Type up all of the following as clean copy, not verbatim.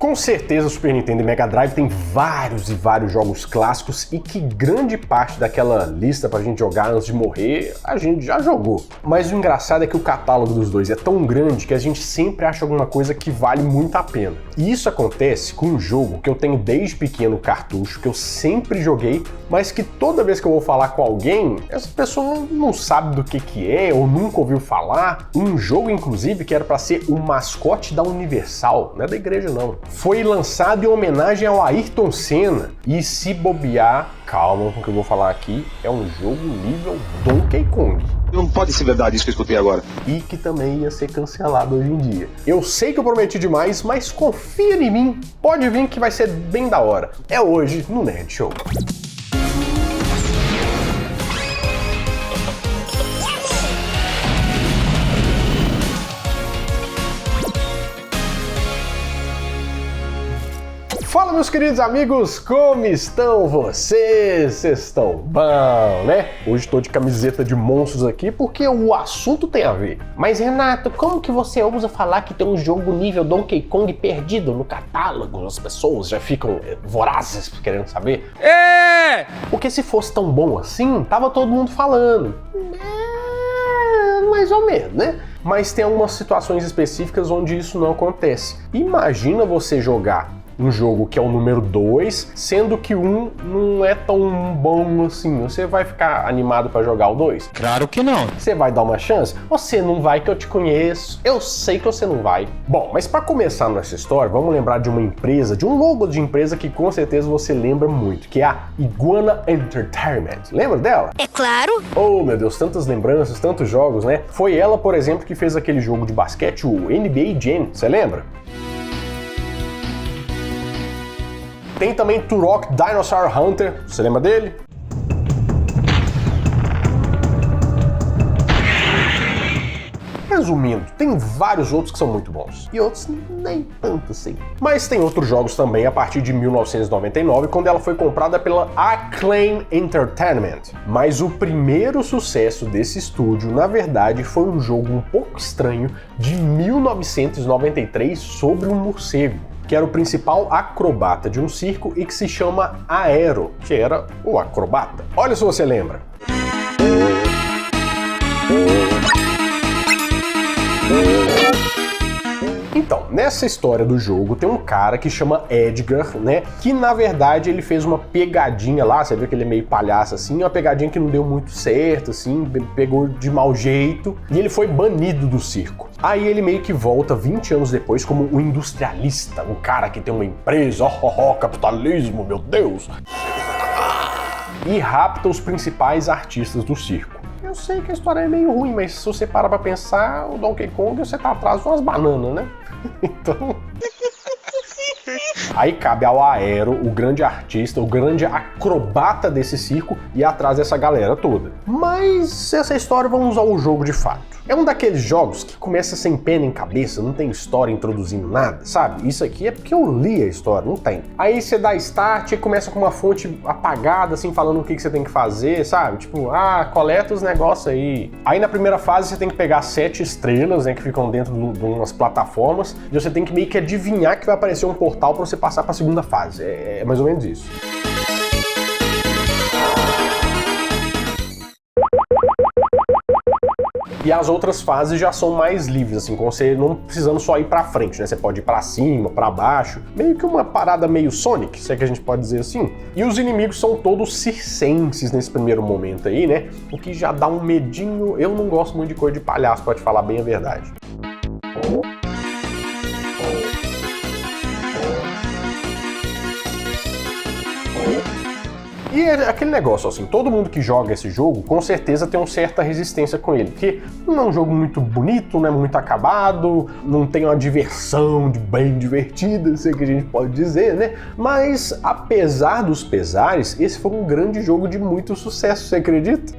Com certeza o Super Nintendo e Mega Drive tem vários e vários jogos clássicos e que grande parte daquela lista pra gente jogar antes de morrer, a gente já jogou. Mas o engraçado é que o catálogo dos dois é tão grande que a gente sempre acha alguma coisa que vale muito a pena. E isso acontece com um jogo que eu tenho desde pequeno cartucho, que eu sempre joguei, mas que toda vez que eu vou falar com alguém, essa pessoa não sabe do que é ou nunca ouviu falar. Um jogo, inclusive, que era pra ser o mascote da Universal, não é da igreja não. Foi lançado em homenagem ao Ayrton Senna. E se bobear, calma com o que eu vou falar aqui, é um jogo nível Donkey Kong. Não pode ser verdade isso que eu escutei agora. E que também ia ser cancelado hoje em dia. Eu sei que eu prometi demais, mas confia em mim. Pode vir que vai ser bem da hora. É hoje no Nerd Show. Fala, meus queridos amigos, como estão vocês? Vocês estão bom, né? Hoje estou de camiseta de monstros aqui porque o assunto tem a ver. Mas Renato, como que você ousa falar que tem um jogo nível Donkey Kong perdido no catálogo? As pessoas já ficam vorazes querendo saber. Porque se fosse tão bom assim, tava todo mundo falando. Mais ou menos, né? Mas tem algumas situações específicas onde isso não acontece. Imagina você jogar um jogo que é o número 2, sendo que um não é tão bom assim. Você vai ficar animado pra jogar o 2? Claro que não. Você vai dar uma chance? Você não vai, que eu te conheço. Eu sei que você não vai. Bom, mas pra começar nossa história, vamos lembrar de uma empresa, de um logo de empresa que com certeza você lembra muito, que é a Iguana Entertainment. Lembra dela? É claro. Oh, meu Deus, tantas lembranças, tantos jogos, né? Foi ela, por exemplo, que fez aquele jogo de basquete, o NBA Jam. Você lembra? Tem também Turok Dinosaur Hunter, você lembra dele? Resumindo, tem vários outros que são muito bons, e outros nem tanto assim. Mas tem outros jogos também a partir de 1999, quando ela foi comprada pela Acclaim Entertainment. Mas o primeiro sucesso desse estúdio, na verdade, foi um jogo um pouco estranho de 1993 sobre um morcego, que era o principal acrobata de um circo e que se chama Aero, que era o acrobata. Olha se você lembra. Então, nessa história do jogo tem um cara que chama Edgar, né? Que na verdade ele fez uma pegadinha lá, você vê que ele é meio palhaço assim, uma pegadinha que não deu muito certo, assim, pegou de mau jeito, e ele foi banido do circo. Aí ele meio que volta 20 anos depois como um industrialista, um cara que tem uma empresa, capitalismo, meu Deus! E rapta os principais artistas do circo. Eu sei que a história é meio ruim, mas se você parar pra pensar, o Donkey Kong você tá atrás de umas bananas, né? Então... Aí cabe ao Aero, o grande artista, o grande acrobata desse circo, ir atrás dessa galera toda. Mas essa história, vamos ao jogo de fato. É um daqueles jogos que começa sem pé nem cabeça, não tem história introduzindo nada, sabe? Isso aqui é porque eu li a história, não tem. Aí você dá start e começa com uma fonte apagada, assim, falando o que você tem que fazer, sabe? Tipo, coleta os negócios aí. Aí na primeira fase você tem que pegar 7 estrelas, né, que ficam dentro de umas plataformas, e você tem que meio que adivinhar que vai aparecer um portal pra você passar pra segunda fase. É mais ou menos isso. E as outras fases já são mais livres, assim, com você não precisando só ir pra frente, né? Você pode ir pra cima, pra baixo, meio que uma parada meio Sonic, se é que a gente pode dizer assim. E os inimigos são todos circenses nesse primeiro momento aí, né? O que já dá um medinho. Eu não gosto muito de coisa de palhaço, pra te falar bem a verdade. E é aquele negócio assim, todo mundo que joga esse jogo com certeza tem uma certa resistência com ele, porque não é um jogo muito bonito, não é muito acabado, não tem uma diversão bem divertida, sei que a gente pode dizer, né? Mas apesar dos pesares, esse foi um grande jogo de muito sucesso, você acredita?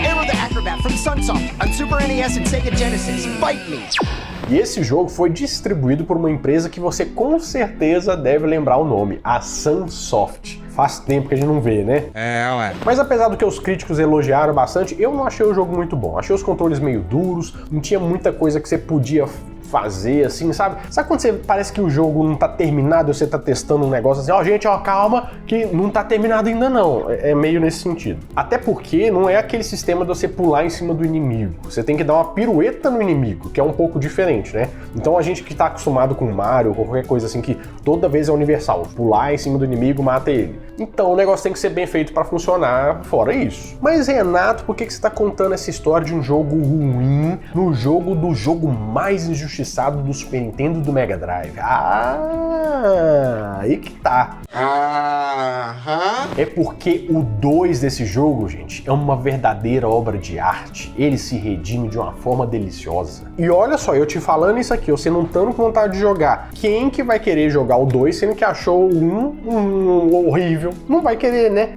Aero the Acrobat from Sunsoft on Super NES and Sega Genesis. Fight me! E esse jogo foi distribuído por uma empresa que você com certeza deve lembrar o nome, a Sunsoft. Faz tempo que a gente não vê, né? Ué. Mas apesar do que os críticos elogiaram bastante, eu não achei o jogo muito bom. Achei os controles meio duros, não tinha muita coisa que você podia fazer, assim, sabe? Sabe quando você parece que o jogo não tá terminado e você tá testando um negócio assim, ó, gente, ó, calma, que não tá terminado ainda não. É meio nesse sentido. Até porque não é aquele sistema de você pular em cima do inimigo. Você tem que dar uma pirueta no inimigo, que é um pouco diferente, né? Então a gente que tá acostumado com Mario ou qualquer coisa assim, que toda vez é universal, pular em cima do inimigo, mata ele. Então o negócio tem que ser bem feito pra funcionar, fora isso. Mas Renato, por que você tá contando essa história de um jogo ruim no jogo do jogo mais injustiçado do Super Nintendo e do Mega Drive? Aí que tá. É porque o 2 desse jogo, gente, é uma verdadeira obra de arte. Ele se redime de uma forma deliciosa. E olha só, eu te falando isso aqui, você não estando com vontade de jogar, quem que vai querer jogar o 2 sendo que achou um horrível? Não vai querer, né?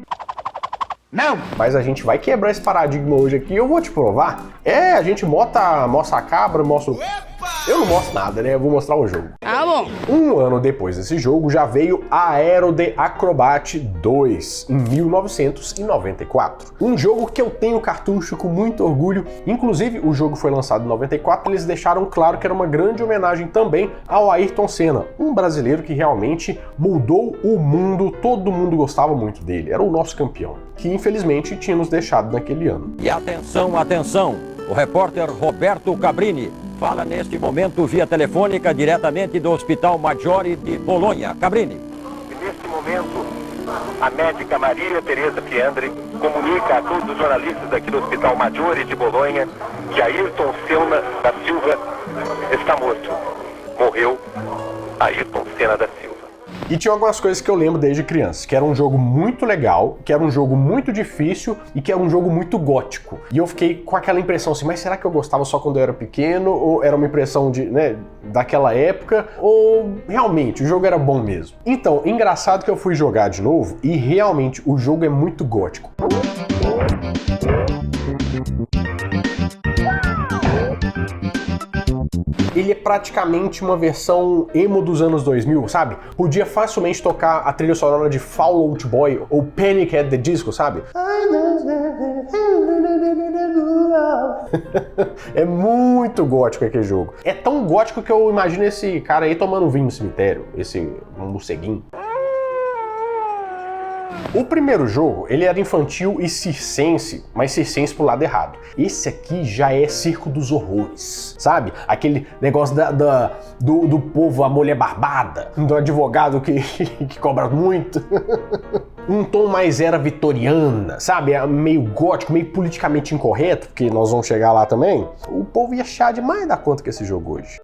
Não! Mas a gente vai quebrar esse paradigma hoje aqui e eu vou te provar. A gente mostra a cabra, mostra o... Eu não mostro nada, né? Eu vou mostrar o jogo. Ah, bom. Um ano depois desse jogo já veio Aero The Acrobat 2, em 1994. Um jogo que eu tenho cartucho com muito orgulho. Inclusive, o jogo foi lançado em 94 e eles deixaram claro que era uma grande homenagem também ao Ayrton Senna, um brasileiro que realmente mudou o mundo, todo mundo gostava muito dele, era o nosso campeão, que infelizmente tinha nos deixado naquele ano. E atenção, atenção, o repórter Roberto Cabrini fala neste momento via telefônica diretamente do Hospital Maggiore de Bolonha. Cabrini. Neste momento, a médica Maria Tereza Fiandre comunica a todos os jornalistas aqui do Hospital Maggiore de Bolonha que Ayrton Senna da Silva está morto. Morreu Ayrton Senna da Silva. E tinha algumas coisas que eu lembro desde criança, que era um jogo muito legal, que era um jogo muito difícil e que era um jogo muito gótico. E eu fiquei com aquela impressão assim, mas será que eu gostava só quando eu era pequeno? Ou era uma impressão de, daquela época? Ou realmente o jogo era bom mesmo? Então, engraçado que eu fui jogar de novo e realmente o jogo é muito gótico. Ele é praticamente uma versão emo dos anos 2000, sabe? Podia facilmente tocar a trilha sonora de Fall Out Boy ou Panic! At the Disco, sabe? É muito gótico aquele jogo. É tão gótico que eu imagino esse cara aí tomando vinho no cemitério, esse morceguinho. O primeiro jogo, ele era infantil e circense, mas circense pro lado errado. Esse aqui já é Circo dos Horrores, sabe? Aquele negócio do povo, a mulher barbada, do advogado que cobra muito. Um tom mais era vitoriana, sabe? Meio gótico, meio politicamente incorreto, porque nós vamos chegar lá também. O povo ia achar demais da conta que esse jogo hoje.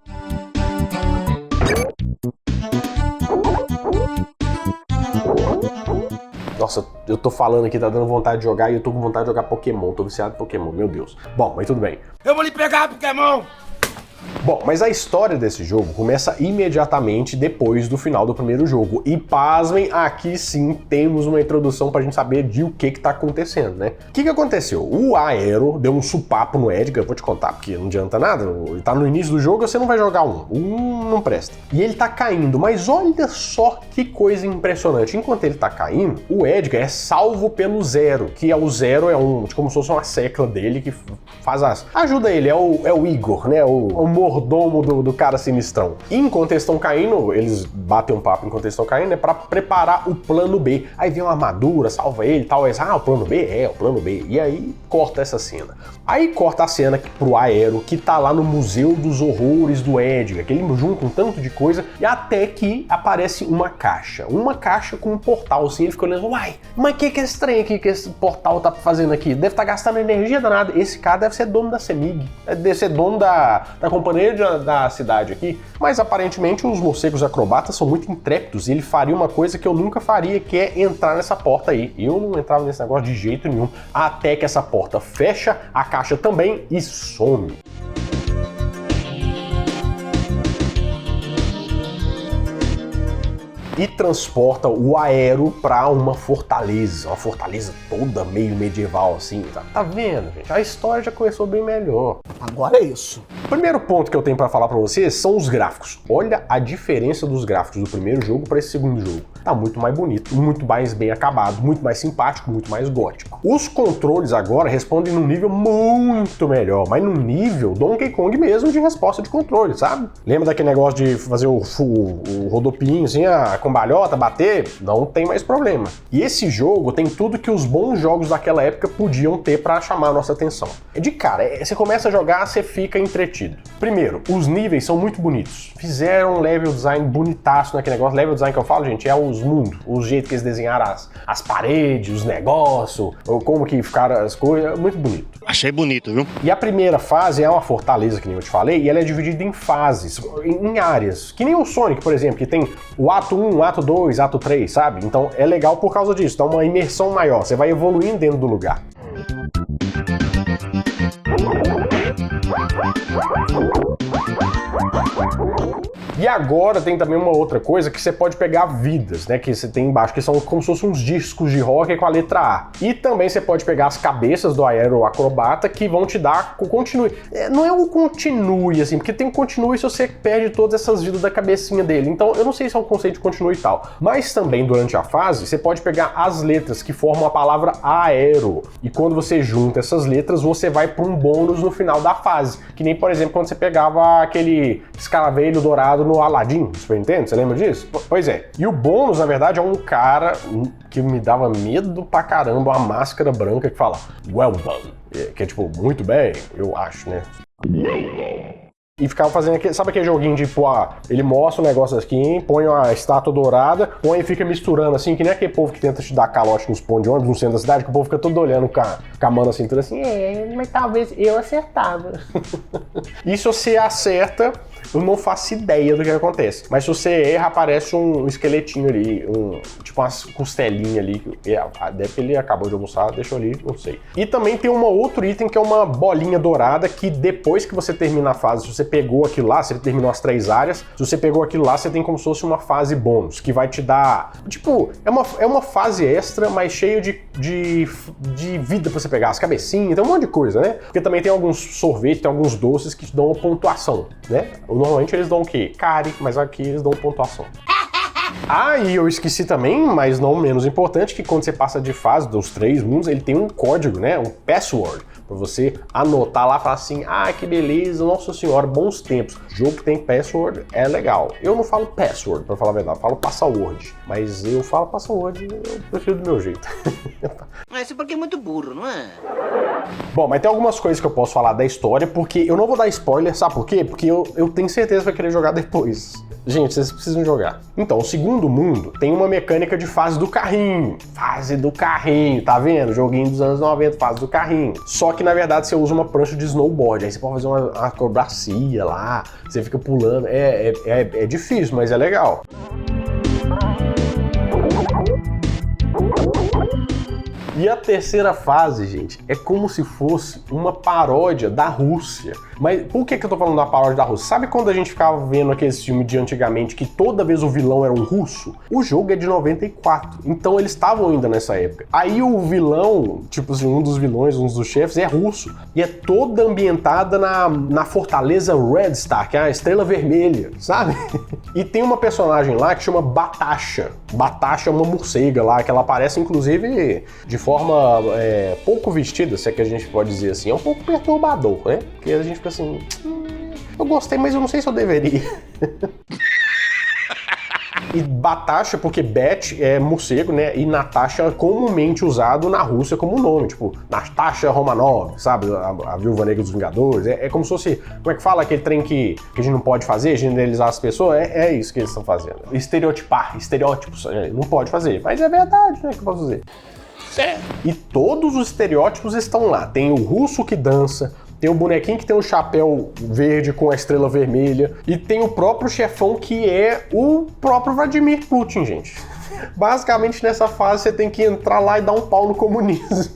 Nossa, eu tô falando aqui, tá dando vontade de jogar e eu tô com vontade de jogar Pokémon, tô viciado em Pokémon, meu Deus. Bom, mas tudo bem. Eu vou lhe pegar, Pokémon! Bom, mas a história desse jogo começa imediatamente depois do final do primeiro jogo. E pasmem, aqui sim temos uma introdução pra gente saber de o que tá acontecendo, né? O que aconteceu? O Aero deu um supapo no Edgar, vou te contar, porque não adianta nada. Ele tá no início do jogo, você não vai jogar um não presta. E ele tá caindo, mas olha só que coisa impressionante. Enquanto ele tá caindo, o Edgar é salvo pelo Zero, que é o Zero, como se fosse uma secla dele que faz ajuda ele, é o Igor, né? O mordomo do cara sinistrão. E enquanto eles estão caindo, eles batem um papo enquanto eles estão caindo, é pra preparar o plano B. Aí vem uma armadura, salva ele e tal, aí, o plano B? É, o plano B. E aí corta essa cena. Aí corta a cena pro Aero, que tá lá no Museu dos Horrores do Edgar, que ele junta um tanto de coisa, e até que aparece uma caixa com um portal, assim, ele fica olhando, uai, mas que é estranho aqui que esse portal tá fazendo aqui? Deve estar gastando energia danada. Esse cara deve ser dono da CEMIG, deve ser dono da companhia da cidade aqui, mas aparentemente os morcegos acrobatas são muito intrépidos e ele faria uma coisa que eu nunca faria, que é entrar nessa porta aí. Eu não entrava nesse negócio de jeito nenhum, até que essa porta fecha, a caixa também e some. e transporta o Aero pra uma fortaleza toda meio medieval assim, tá vendo, gente? A história já começou bem melhor. Agora é isso. O primeiro ponto que eu tenho pra falar pra vocês são os gráficos. Olha a diferença dos gráficos do primeiro jogo para esse segundo jogo. Tá muito mais bonito, muito mais bem acabado, muito mais simpático, muito mais gótico. Os controles agora respondem num nível muito melhor, mas num nível Donkey Kong mesmo de resposta de controle, sabe? Lembra daquele negócio de fazer o rodopinho assim, a cambalhota, bater? Não tem mais problema. E esse jogo tem tudo que os bons jogos daquela época podiam ter pra chamar a nossa atenção. De cara, você começa a jogar, você fica entretido. Primeiro, os níveis são muito bonitos. Fizeram um level design bonitaço naquele negócio. Level design que eu falo, gente, é os mundos, o jeito que eles desenharam as paredes, os negócios, ou como que ficaram as coisas, muito bonito. Achei bonito, viu? E a primeira fase é uma fortaleza, que nem eu te falei, e ela é dividida em fases, em áreas. Que nem o Sonic, por exemplo, que tem o ato 1, ato 2, ato 3, sabe? Então é legal por causa disso, dá uma imersão maior, você vai evoluindo dentro do lugar. E agora tem também uma outra coisa que você pode pegar vidas, né, que você tem embaixo, que são como se fossem uns discos de rock com a letra A. E também você pode pegar as cabeças do aeroacrobata que vão te dar o continue. Não é um continue, assim, porque tem um continue se você perde todas essas vidas da cabecinha dele. Então eu não sei se é um conceito de continue e tal. Mas também durante a fase, você pode pegar as letras que formam a palavra aero. E quando você junta essas letras, você vai para um bônus no final da fase. Que nem, por exemplo, quando você pegava aquele escaravelho dourado no Aladdin, Super Nintendo, você lembra disso? Pois é. E o bônus, na verdade, é um cara que me dava medo pra caramba, uma máscara branca que fala well done, que é tipo, muito bem, eu acho, né? E ficava fazendo aquele, sabe aquele joguinho de, pô, ele mostra um negócio aqui, põe uma estátua dourada, põe e fica misturando assim, que nem aquele povo que tenta te dar calote nos pontos de ônibus no centro da cidade, que o povo fica todo olhando com a mão assim, tudo assim, mas talvez eu acertava. E se você acerta, eu não faço ideia do que acontece. Mas se você erra, aparece um esqueletinho ali, tipo umas costelinhas ali. Deve que ele acabou de almoçar, deixou ali, não sei. E também tem um outro item que é uma bolinha dourada que depois que você termina a fase, se você pegou aquilo lá, você terminou as 3 áreas, se você pegou aquilo lá, você tem como se fosse uma fase bônus, que vai te dar... Tipo, é uma fase extra, mas cheia de vida pra você pegar, as cabecinhas, tem um monte de coisa, né? Porque também tem alguns sorvetes, tem alguns doces que te dão uma pontuação, né? Normalmente eles dão o quê? Cari, mas aqui eles dão pontuação. Ah, e eu esqueci também, mas não menos importante, que quando você passa de fase dos 3 mundos, ele tem um código, né? Um password, pra você anotar lá e falar assim, que beleza, nossa senhora, bons tempos. Jogo que tem password é legal. Eu não falo password, pra falar a verdade, eu falo password. Mas eu falo password, eu prefiro do meu jeito. Mas isso porque é muito burro, não é? Bom, mas tem algumas coisas que eu posso falar da história, porque eu não vou dar spoiler, sabe por quê? Porque eu tenho certeza que vai querer jogar depois. Gente, vocês precisam jogar. Então, o segundo mundo tem uma mecânica de fase do carrinho. Fase do carrinho, tá vendo? Joguinho dos anos 90, fase do carrinho. Só que, na verdade, você usa uma prancha de snowboard. Aí você pode fazer uma acrobacia lá, você fica pulando. É difícil, mas é legal. E a terceira fase, gente, é como se fosse uma paródia da Rússia. Mas por que eu tô falando da paródia da Rússia? Sabe quando a gente ficava vendo aqueles filmes de antigamente que toda vez o vilão era um russo? O jogo é de 94, então eles estavam ainda nessa época. Aí o vilão, tipo assim, um dos vilões, um dos chefes, é russo. E é toda ambientada na fortaleza Red Star, que é a Estrela Vermelha, sabe? E tem uma personagem lá que chama Batasha. Batasha é uma morcega lá, que ela aparece inclusive de forma pouco vestida, se é que a gente pode dizer assim. É um pouco perturbador, né? Porque a gente fica assim, eu gostei, mas eu não sei se eu deveria. E Batasha, porque Bat é morcego, né? E Natasha é comumente usado na Rússia como nome, tipo Natasha Romanov, sabe? A Viúva Negra dos Vingadores. É como se fosse, como é que fala? Aquele trem que a gente não pode fazer, generalizar as pessoas. É isso que eles estão fazendo. Estereótipos, não pode fazer. Mas é verdade, né? Que eu posso dizer. E todos os estereótipos estão lá. Tem o russo que dança, tem o bonequinho que tem um chapéu verde com a estrela vermelha, e tem o próprio chefão que é o próprio Vladimir Putin, gente. Basicamente nessa fase você tem que entrar lá e dar um pau no comunismo.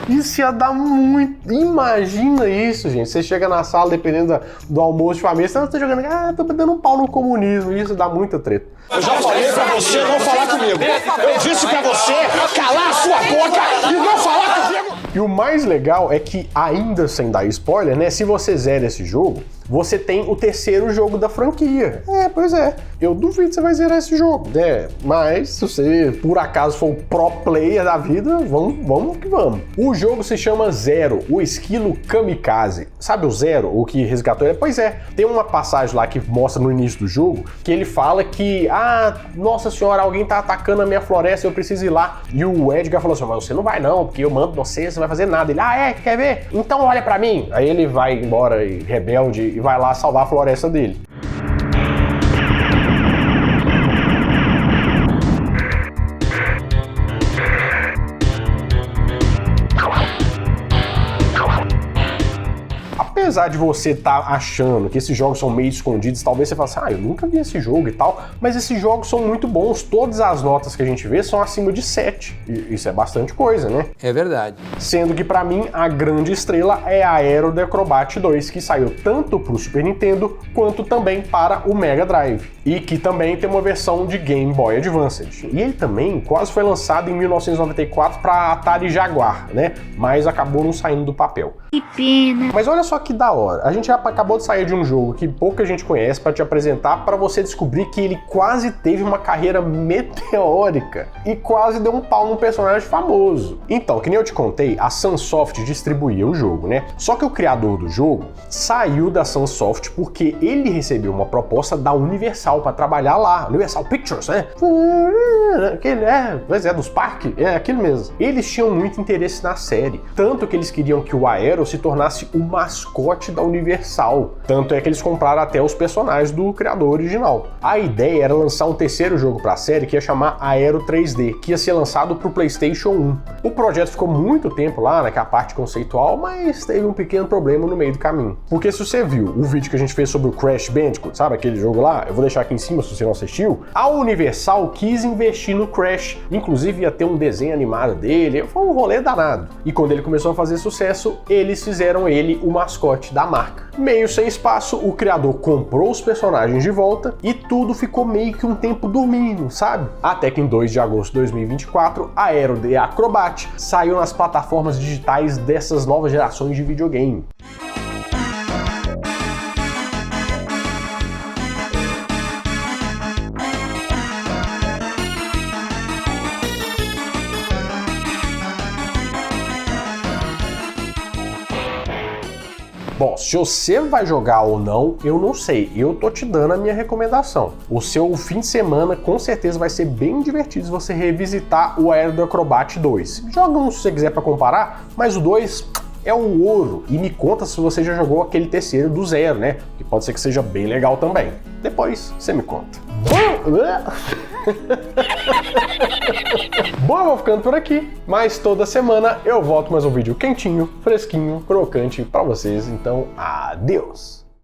Isso ia dar muito. Imagina isso, gente. Você chega na sala, dependendo do almoço de família, você tá jogando, tô dando um pau no comunismo. Isso dá muita treta. Eu já falei pra você não falar comigo. Eu disse pra você calar a sua boca e não falar comigo. E o mais legal é que, ainda sem dar spoiler, né? Se você zera esse jogo, você tem o terceiro jogo da franquia. Pois é. Eu duvido que você vai zerar esse jogo, né? Mas, se você, por acaso, for o pro player da vida, vamos que vamos. O jogo se chama Zero, o esquilo kamikaze. Sabe o Zero, o que resgatou ele? Pois é. Tem uma passagem lá que mostra no início do jogo, que ele fala que, nossa senhora, alguém tá atacando a minha floresta, eu preciso ir lá. E o Edgar falou assim, mas você não vai não, porque eu mando você não vai fazer nada. Ele, quer ver? Então olha pra mim. Aí ele vai embora e rebelde e vai lá salvar a floresta dele. Apesar de você estar achando que esses jogos são meio escondidos, talvez você fale assim, eu nunca vi esse jogo e tal, mas esses jogos são muito bons, todas as notas que a gente vê são acima de 7. E isso é bastante coisa, né? É verdade. Sendo que pra mim a grande estrela é a Aero The Acrobat 2, que saiu tanto pro Super Nintendo quanto também para o Mega Drive. E que também tem uma versão de Game Boy Advance. E ele também quase foi lançado em 1994 para Atari Jaguar, né? Mas acabou não saindo do papel. Que pena. Mas olha só que da hora. A gente já acabou de sair de um jogo que pouca gente conhece para te apresentar, para você descobrir que ele quase teve uma carreira meteórica e quase deu um pau num personagem famoso. Então, que nem eu te contei, a Sunsoft distribuía o jogo, né? Só que o criador do jogo saiu da Sunsoft porque ele recebeu uma proposta da Universal para trabalhar lá, Universal Pictures, né? Pois é, dos parques, é aquilo mesmo. Eles tinham muito interesse na série, tanto que eles queriam que o Aero se tornasse o mascote da Universal. Tanto é que eles compraram até os personagens do criador original. A ideia era lançar um terceiro jogo para a série que ia chamar Aero 3D, que ia ser lançado para o PlayStation 1. O projeto ficou muito tempo lá naquela parte conceitual, mas teve um pequeno problema no meio do caminho. Porque se você viu o vídeo que a gente fez sobre o Crash Bandicoot, sabe aquele jogo lá? Eu vou deixar aqui em cima se você não assistiu. A Universal quis investir no Crash, inclusive ia ter um desenho animado dele, foi um rolê danado. E quando ele começou a fazer sucesso, eles fizeram ele o mascote da marca. Meio sem espaço, o criador comprou os personagens de volta e tudo ficou meio que um tempo dormindo, sabe? Até que em 2 de agosto de 2024, a Aero The Acrobat saiu nas plataformas digitais dessas novas gerações de videogame. Bom, se você vai jogar ou não, eu não sei. Eu tô te dando a minha recomendação. O seu fim de semana com certeza vai ser bem divertido se você revisitar o Aero The Acrobat 2. Joga um se você quiser para comparar, mas o 2 é o ouro. E me conta se você já jogou aquele terceiro do zero, né? Que pode ser que seja bem legal também. Depois você me conta. Bom, eu vou ficando por aqui, mas toda semana eu volto mais um vídeo quentinho, fresquinho, crocante pra vocês, então adeus!